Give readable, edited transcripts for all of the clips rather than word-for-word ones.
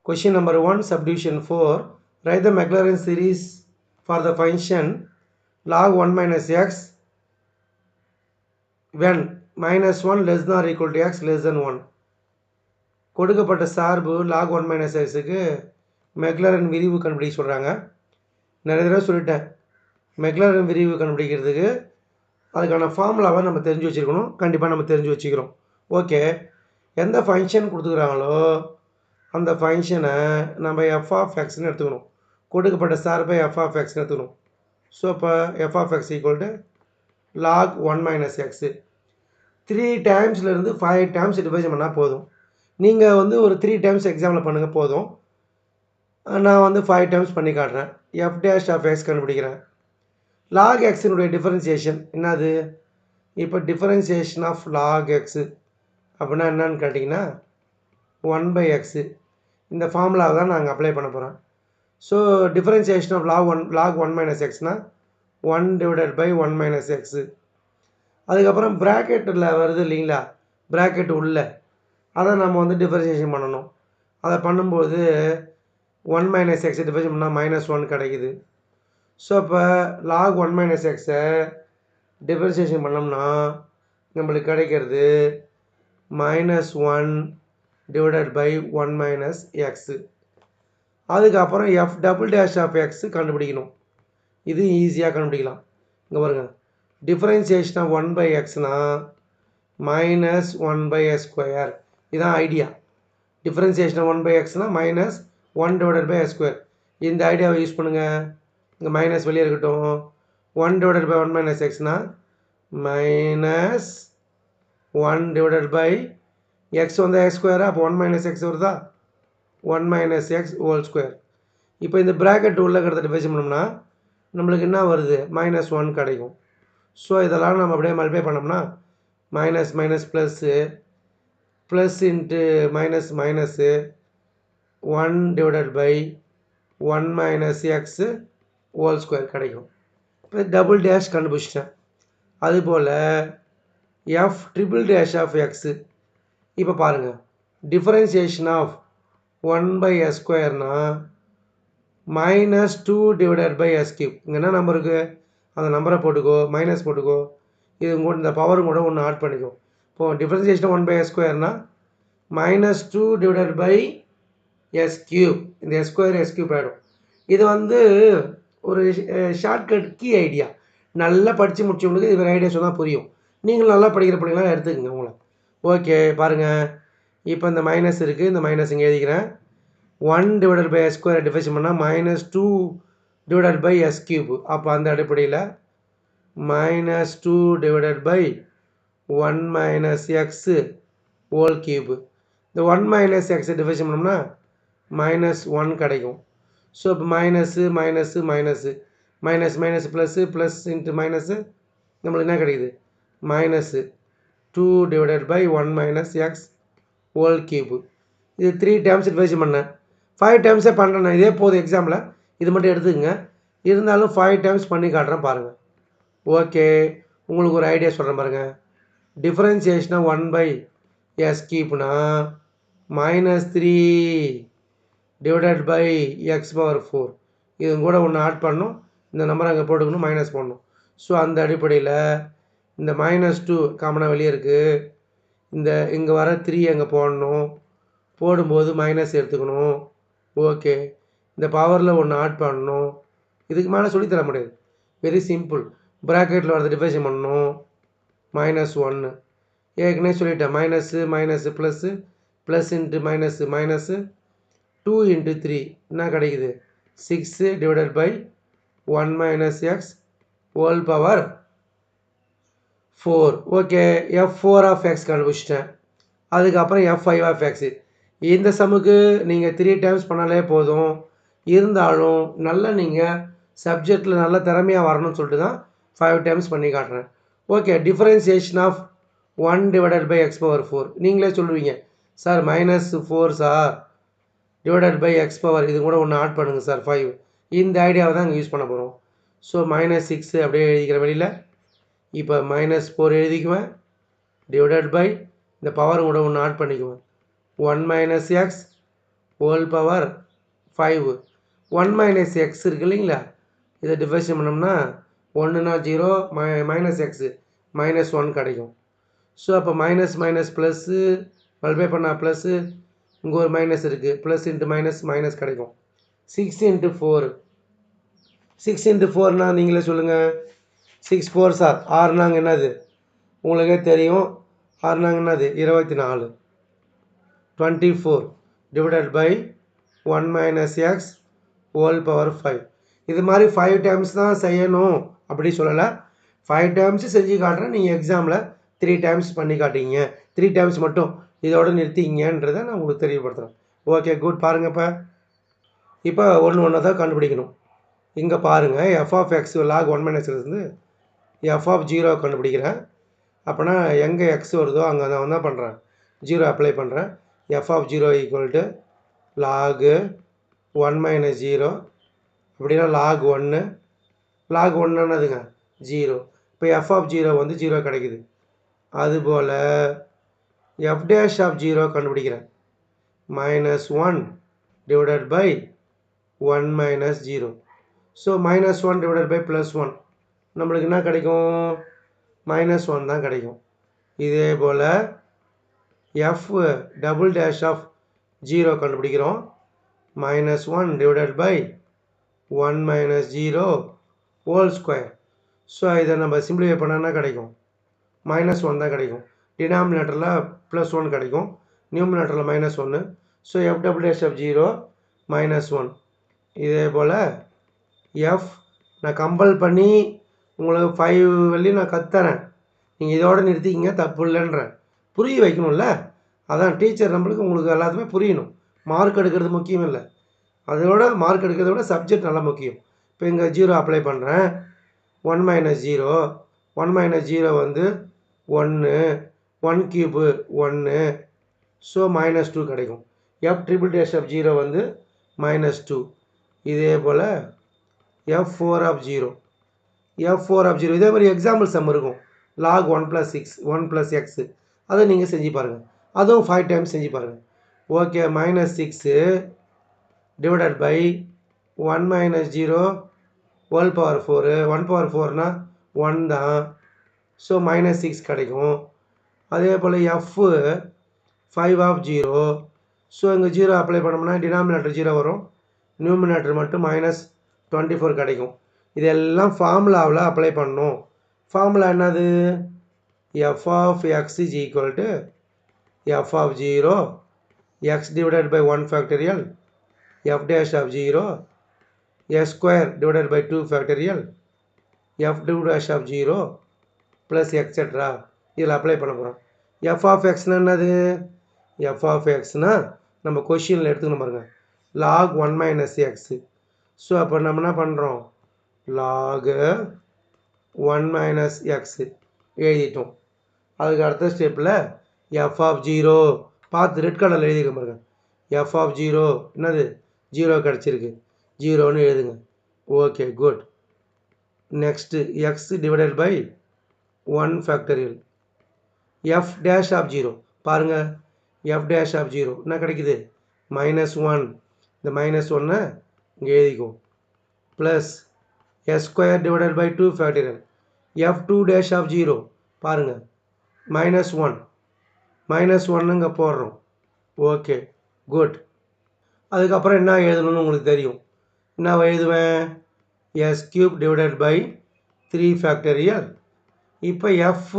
Question number 1, subdivision 4. Write the Maclaurin series for the function log 1 minus x when minus 1 less than or equal to x less than 1. கொடுக்கப்பட்ட சார்பு log 1 minus xக்கு McLaren விரிவு கண்டுபிடிக்க சொல்கிறாங்க. நிறைய தடவை சொல்லிட்டேன், McLaren விரிவு கண்டுபிடிக்கிறதுக்கு அதுக்கான ஃபார்முலாவை நம்ம தெரிஞ்சு வச்சுருக்கணும். கண்டிப்பாக நம்ம தெரிஞ்சு வச்சுக்கிறோம். ஓகே, எந்த ஃபங்க்ஷன் கொடுத்துக்கிறாங்களோ அந்த ஃபங்க்ஷனை நம்ம எஃப் ஆஃப் எக்ஸ்னு எடுத்துக்கணும். கொடுக்கப்பட்ட சார்பை எஃப் ஆஃப் எக்ஸ்னு எடுத்துக்கணும். ஸோ இப்போ F of X equal to log 1 minus X 3 டைம்ஸ்லேருந்து 5 டைம்ஸ் டிவைஸ் பண்ணால் போதும். நீங்கள் ஒரு 3 டைம்ஸ் எக்ஸாம்பிள் பண்ணுங்கள் போதும். நான் 5 டைம்ஸ் பண்ணி காட்டுறேன். எஃப் டேஷ் ஆஃப் எக்ஸ் கண்டுபிடிக்கிறேன். லாக் எக்ஸினுடைய டிஃபரன்சியேஷன் என்னது? இப்போ டிஃபரன்சியேஷன் ஆஃப் லாக் எக்ஸு அப்படின்னா என்னன்னு கேட்டிங்கன்னா 1/x. இந்த ஃபார்முலாவை தான் நாங்கள் அப்ளை பண்ண போகிறோம். So differentiation of log 1 minus எக்ஸ்னால் 1 டிவைடட் பை 1 மைனஸ் எக்ஸு. அதுக்கப்புறம் ப்ராக்கெட்டில் வருது இல்லைங்களா, ப்ராக்கெட் உள்ள அதை நம்ம டிஃபரன்சியேஷன் பண்ணணும். அதை பண்ணும்போது 1 மைனஸ் எக்ஸை டிஃபரன்ஷியேட் பண்ணால் -1 கிடைக்குது. ஸோ இப்போ லாக் 1 மைனஸ் எக்ஸை டிஃபரன்சியேஷன் பண்ணோம்னா நம்மளுக்கு கிடைக்கிறது -1 டிவைடட் பை 1 மைனஸ் எக்ஸு. அதுக்கப்புறம் F double dash of X கண்டுபிடிக்கணும். இது ஈஸியாக கண்டுபிடிக்கலாம். இங்கே பாருங்கள், டிஃபரன்சியேஷன் ஆஃப் 1/xனால் -1/s². இதுதான் ஐடியா. டிஃபரன்சியேஷன் ஆஃப் 1/xனால் -1 டிவைடட் பை s². இந்த ஐடியாவை யூஸ் பண்ணுங்கள். இங்கே மைனஸ் வெளியே இருக்கட்டும். 1 டிவைடட் பை 1 மைனஸ் எக்ஸ்னால் -1 டிவைடட் பை எக்ஸ் x². அப்போ 1 மைனஸ் எக்ஸ் வருதா? 1 மைனஸ் எக்ஸ் ஹோல் ஸ்கொயர். இப்போ இந்த ப்ராக்கெட் உள்ள கிடத்த டிவைஸ் பண்ணோம்னா நம்மளுக்கு என்ன வருது? -1 கிடைக்கும். ஸோ இதெல்லாம் நம்ம அப்படியே மல்டிப்ளை பண்ணோம்னா minus minus plus plus into minus minus 1 divided by 1 minus X whole square கிடைக்கும். இப்போ டபுள் டேஷ் கண்டுபிடிச்சிட்டேன். அதுபோல் F triple dash of X. இப்போ பாருங்கள், டிஃபரன்சியேஷன் ஆஃப் 1/s²னா -2 டிவைடட் பை s³. இங்கே என்ன நம்பர் இருக்குது? அந்த நம்பரை போட்டுக்கோ, மைனஸ் போட்டுக்கோ. இது கூட இந்த பவரும் கூட ஒன்று ஆட் பண்ணிக்கோ. இப்போது டிஃபரன்சியேஷன் 1/s²னா -2 டிவைடட் பை s³. இந்த s² ஆகிடும். இது ஒரு ஷார்ட்கட் கீ ஐடியா. நல்லா படித்து முடிச்சவங்களுக்கு இது ஐடியா சொன்னால் புரியும். நீங்களும் நல்லா படிக்கிற பிள்ளைங்களாம் எடுத்துக்கங்க உங்களை. ஓகே பாருங்கள், இப்போ இந்த மைனஸ் இருக்குது, இந்த மைனஸ் இங்கே எழுதிக்கிறேன். 1 டிவைடட் பை s² டிஃபரன்ஷியேட் பண்ணால் -2 டிவைடட் பை s³. அப்போ அந்த அடிப்படையில் -2 divided by 1 minus X whole cube. இந்த 1 மைனஸ் எக்ஸை டிஃபரன்ஷியேட் பண்ணோம்னா -1 கிடைக்கும். ஸோ இப்போ minus minus minus minus minus plus plus into minus நம்மளுக்கு என்ன கிடைக்குது? -2 divided by 1 minus X whole cube. இது 3 டைம்ஸ் டிவைஸ் பண்ணேன். 5 டைம்ஸே பண்ணுறேன். இதே போதும் எக்ஸாம்பிள். இது மட்டும் எடுத்துக்கங்க. இருந்தாலும் 5 டைம்ஸ் பண்ணி காட்டுறேன் பாருங்கள். ஓகே, உங்களுக்கு ஒரு ஐடியா சொல்கிறேன் பாருங்கள். டிஃபரன்சியேஷனை 1/s³ -3 டிவைடட் பை x⁴. இது கூட ஒன்று ஆட் பண்ணணும். இந்த நம்பரை அங்கே போட்டுக்கணும், மைனஸ் பண்ணணும். ஸோ அந்த அடிப்படையில் இந்த -2 காமனாக வெளியே இருக்குது. இந்த இங்கே வர 3 அங்கே போடணும். போடும்போது மைனஸ் எடுத்துக்கணும். ஓகே, இந்த பவரில் ஒன்று ஆட் பண்ணணும். இதுக்கு மேலே சொல்லித்தர முடியாது. Very simple. ப்ராக்கெட்டில் வரது டிவைஷன் பண்ணணும். -1 ஏற்கனவே சொல்லிட்டேன். Minus minus plus plus into minus minus 2 into 3 என்ன கிடைக்குது? 6 divided by 1 minus X whole power 4. Okay, f4 of X கண்டுபிடிச்சிட்டேன். அதுக்கப்புறம் f5 ஆஃப் எக்ஸு. இந்த சமுக்கு நீங்கள் 3 டைம்ஸ் பண்ணாலே போதும். இருந்தாலும் நல்லா நீங்கள் சப்ஜெக்டில் நல்ல திறமையாக வரணும்னு சொல்லிட்டு தான் 5 டைம்ஸ் பண்ணி காட்டுறேன். Okay, differentiation of 1 divided by x⁴. நீங்களே சொல்லுவீங்க, sir -4 sir divided by x⁴. இது கூட ஒன்று ஆட் பண்ணுங்கள் சார் 5. இந்த ஐடியாவை தான் இங்கே யூஸ் பண்ண போகிறோம். ஸோ -6 அப்படியே எழுதிக்கிற வெளியில். இப்போ -4 எழுதிக்குவேன் டிவைடட் பை இந்த பவர் கூட ஒன்று ஆட் பண்ணிக்குவேன் 1 minus X whole power 5 1 minus X இருக்கு இல்லைங்களா, இதை டிஃபரன்ஷியேட் பண்ணோம்னா 1னா 0 மைனஸ் எக்ஸு -1 கிடைக்கும். ஸோ அப்போ மைனஸ் மைனஸ் ப்ளஸ்ஸு மல்டிப்ளை பண்ணால் ப்ளஸ்ஸு, இங்கே ஒரு மைனஸ் இருக்குது, ப்ளஸ் இன்ட்டு மைனஸ் மைனஸ் கிடைக்கும். 6 × 4 6 × 4னா நீங்களே சொல்லுங்கள். 6 4 சார் ஆறுனாங்க என்னது உங்களுக்கே தெரியும். ஆறுனாங்க என்னது 24. 24 divided by 1 minus X whole power 5. இது மாதிரி 5 டைம்ஸ் தான் செய்யணும் அப்படி சொல்லலை. 5 டைம்ஸ் செஞ்சு காட்டுறேன். நீங்கள் எக்ஸாமில் 3 டைம்ஸ் பண்ணி காட்டிங்க. 3 டைம்ஸ் மட்டும் இதோட நிறுத்திங்கன்றதை நான் உங்களுக்கு தெரியப்படுத்துகிறேன். Okay good. பாருங்கள், இப்போ ஒன்று தான் கண்டுபிடிக்கணும். இங்கே பாருங்கள், F of X log 1 minus இருந்து எஃப் ஆஃப் 0 கண்டுபிடிக்கிறேன். அப்போனா எங்கே எக்ஸ் வருதோ அங்கே நான் என்ன பண்ணுறேன், 0 அப்ளை பண்ணுறேன். F of 0 equal to log 1 minus 0 அப்படின்னா லாக் 1. லாக் 1ன்னதுங்க 0. இப்போ எஃப் ஆஃப் 0 வந்து 0 கிடைக்குது. அதுபோல் எஃப் டேஷ் ஆஃப் 0 கண்டுபிடிக்கிறேன். -1 divided by 1 minus 0. So -1 divided by +1 நம்மளுக்கு என்ன கிடைக்கும், -1 தான் கிடைக்கும். இதே போல் எஃப் டபுள் டேஷ் ஆஃப் 0 கண்டுபிடிக்கிறோம். -1 divided by 1 minus 0 whole square. So இதை நம்ம சிம்பிளிஃபை பண்ணோன்னா கிடைக்கும், -1 தான் கிடைக்கும். டினாமினேட்டரில் +1 கிடைக்கும், நியூமினேட்டரில் -1. So F double dash of 0 -1. இதே போல் எஃப் நான் கம்பல் பண்ணி உங்களுக்கு 5 வரையும் நான் கற்றுறேன். நீங்கள் இதோட நிறுத்திக்கிங்க, தப்பு இல்லைன்றேன். புரிய வைக்கணும்ல, அதான் டீச்சர் நம்மளுக்கு உங்களுக்கு எல்லாத்துமே புரியணும். மார்க் எடுக்கிறது முக்கியம் இல்லை, அதோட மார்க் எடுக்கிறத விட சப்ஜெக்ட் நல்லா முக்கியம். இப்போ இங்கே 0 அப்ளை பண்ணுறேன். 1 மைனஸ் 0 1 மைனஸ் 0 வந்து 1 1 கியூபு 1. ஸோ -2 கிடைக்கும். எஃப் ட்ரிபிள் டேஷ் ஆஃப் 0 வந்து -2. இதே போல் f4 ஆஃப் 0 f4 ஆஃப் 0 இதே மாதிரி எக்ஸாம்பிள் சம் இருக்கும். லாக் 1 + 6 1 + x அதை நீங்கள் செஞ்சு பாருங்கள். அதுவும் 5 டைம்ஸ் செஞ்சு பாருங்கள். Okay, -6 divided by 1 minus 0 whole power 4. 1 power 4னா 1 தான். ஸோ -6 கிடைக்கும். அதே போல் எஃப் 5 ஆஃப் 0. ஸோ இங்கே 0 அப்ளை பண்ணோம்னா டினாமினேட்டர் 0 வரும், நியூமினேட்டர் மட்டும் -24 கிடைக்கும். இதெல்லாம் ஃபார்முலாவில் அப்ளை பண்ணணும். ஃபார்முலா என்னது, F of X is equal to F of 0 X divided by 1 factorial F dash of 0 X square divided by 2 factorial F dash of 0 plus etcetera. இதில் அப்ளை பண்ண போகிறோம். எஃப் ஆஃப் எக்ஸ்னா என்னது, எஃப் ஆஃப் எக்ஸ்னா நம்ம கொஷினில் எடுத்துக்கணும் பாருங்கள், lock 1 minus x. So அப்போ நம்ம என்ன பண்ணுறோம், லாக் 1 மைனஸ் எக்ஸு எழுதிட்டோம். அதுக்கு அடுத்த ஸ்டெப்பில் எஃப் ஆஃப் 0 பார்த்து ரெட் கலரில் எழுதிக்க பாருங்க. எஃப் ஆஃப் 0 என்னது 0 கிடச்சிருக்கு, 0ன்னு எழுதுங்க. Okay good. Next X divided by 1 factorial F dash of 0 பாருங்கள். எஃப் டேஷ் ஆஃப் 0 என்ன கிடைக்குது, -1. இந்த -1 இங்கே எழுதிக்கும். Plus S square divided by 2 factorial F 2 dash of 0 பாருங்கள், -1 -1 போடுறோம். Okay good. அதுக்கப்புறம் என்ன எழுதணும்னு உங்களுக்கு தெரியும். என்ன எழுதுவேன், S cube divided by 3 factorial. இப்போ F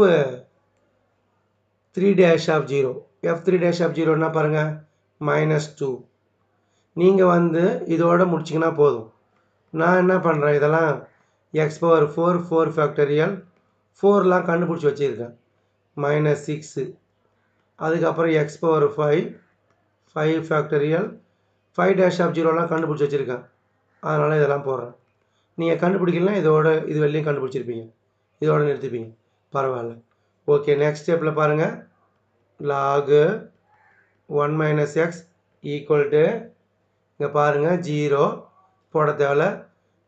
3 dash of 0 F 3 dash of 0 என்ன பாருங்கள், -2. நீங்கள் வந்து இதோட முடிச்சிங்கன்னா போதும். நான் என்ன பண்ணுறேன், இதெல்லாம் எக்ஸ் பவர் 4 4 ஃபேக்டரியல் 4லாம் கண்டுபிடிச்சி வச்சுருக்கேன். -6. அதுக்கப்புறம் X power 5 5 factorial 5 dash of 0லாம் கண்டுபிடிச்சி வச்சுருக்கேன். அதனால் இதெல்லாம் போடுறேன். நீங்கள் கண்டுபிடிக்கலாம், இதோட இது வெளிலையும் கண்டுபிடிச்சிருப்பீங்க, இதோட நிறுத்திப்பீங்க, பரவாயில்ல. ஓகே, நெக்ஸ்ட் ஸ்டெப்பில் பாருங்கள், log 1 minus X equal to இங்கே பாருங்கள் 0 போட தேவையில்ல,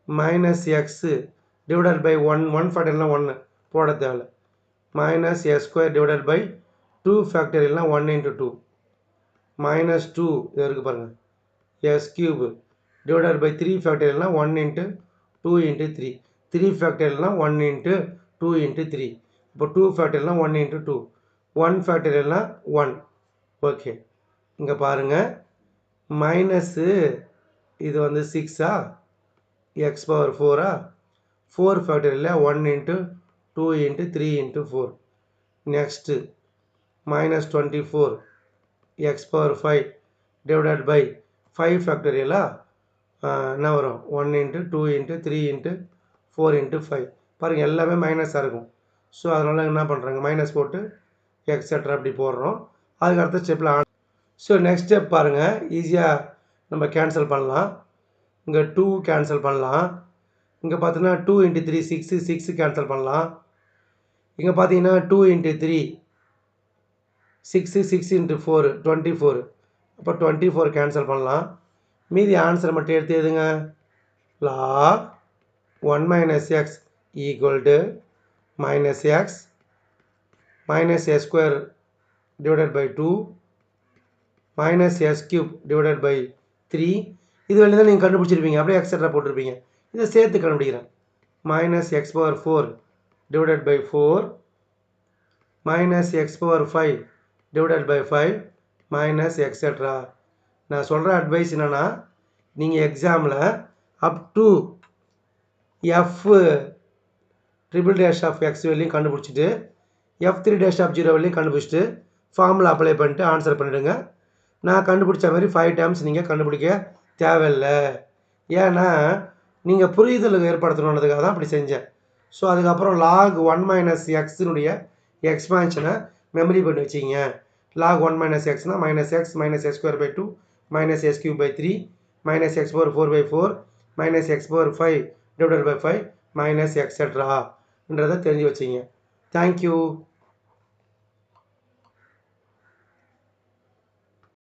மைனஸ் எக்ஸு டிவைடட் பை 1 ஃபேக்டரியல்னால் 1 போட தேவையில்ல, minus X square divided by 2 ஃபேக்டரியல்னால் 1 × 2 -2 இது இருக்குது பாருங்கள். s cube divided by 3 factorial 1 into 2 into 3. 3 factorial 1 into 2 into 3. இப்போ 2 factorial 1 into 2. 1 factorial 1. ஓகே, இங்கே பாருங்க, மைனஸ் இது வந்து 6ஆ, எக்ஸ் பவர் 4ஆ, 4 factorial 1 into 2 into 3 into 4. Next minus 24 x power 5 divided by 5 factorial என்ன வரும் 1 into 2 into 3 into 4 into 5. பாருங்கள் எல்லாமே மைனஸாக இருக்கும். ஸோ அதனால் என்ன பண்ணுறாங்க, மைனஸ் போட்டு எக்ஸட்ரா அப்படி போடுறோம். அதுக்கு அடுத்த ஸ்டெப்பில் ஸோ நெக்ஸ்ட் ஸ்டெப் பாருங்கள், ஈஸியாக நம்ம கேன்சல் பண்ணலாம். இங்கே 2 கேன்சல் பண்ணலாம். இங்கே பார்த்தீங்கன்னா 2 into 3 6 கேன்சல் பண்ணலாம். இங்கே பார்த்தீங்கன்னா 2 into 3 6 into 4 24. அப்போ 24 கேன்சல் பண்ணலாம். மீதி ஆன்சர் மட்டும் எடுத்து எழுதுங்க. log 1 minus x equal to minus x minus s square divided by 2 minus s cube divided by 3. இது வெளியே தான் நீங்கள் கண்டுபிடிச்சிருப்பீங்க, அப்படியே எக்ஸட்ரா போட்டிருப்பீங்க. இதை சேர்த்து கண்டுபிடிக்கிறேன். minus x power 4 divided by 4 minus x power 5 divided by 5 minus etc. நான் சொல்கிற அட்வைஸ் என்னென்னா, நீங்கள் எக்ஸாமில் up to F triple dash of X வெளியும் கண்டுபிடிச்சிட்டு f3 டேஷ் ஆஃப் 0 வெளியும் கண்டுபிடிச்சிட்டு ஃபார்முலா அப்ளை பண்ணிட்டு ஆன்சர் பண்ணிவிடுங்க. நான் கண்டுபிடிச்ச மாதிரி 5 டைம்ஸ் நீங்கள் கண்டுபிடிக்க தேவையில்லை. ஏன்னா நீங்கள் புரிதல் ஏற்படுத்தணுன்றதுக்காக தான் அப்படி செஞ்சேன். ஸோ அதுக்கப்புறம் log 1 minus xனுடைய எக்ஸ்பான்ஷனை மெமரி பண்ணி வச்சிங்க. log 1 minus xனா minus x minus x square by 2 minus s cube by 3 minus x power 4 by 4 minus x power 5 divided by 5 minus etc. என்றதை தெரிஞ்சு வச்சிங்க. தேங்க்யூ.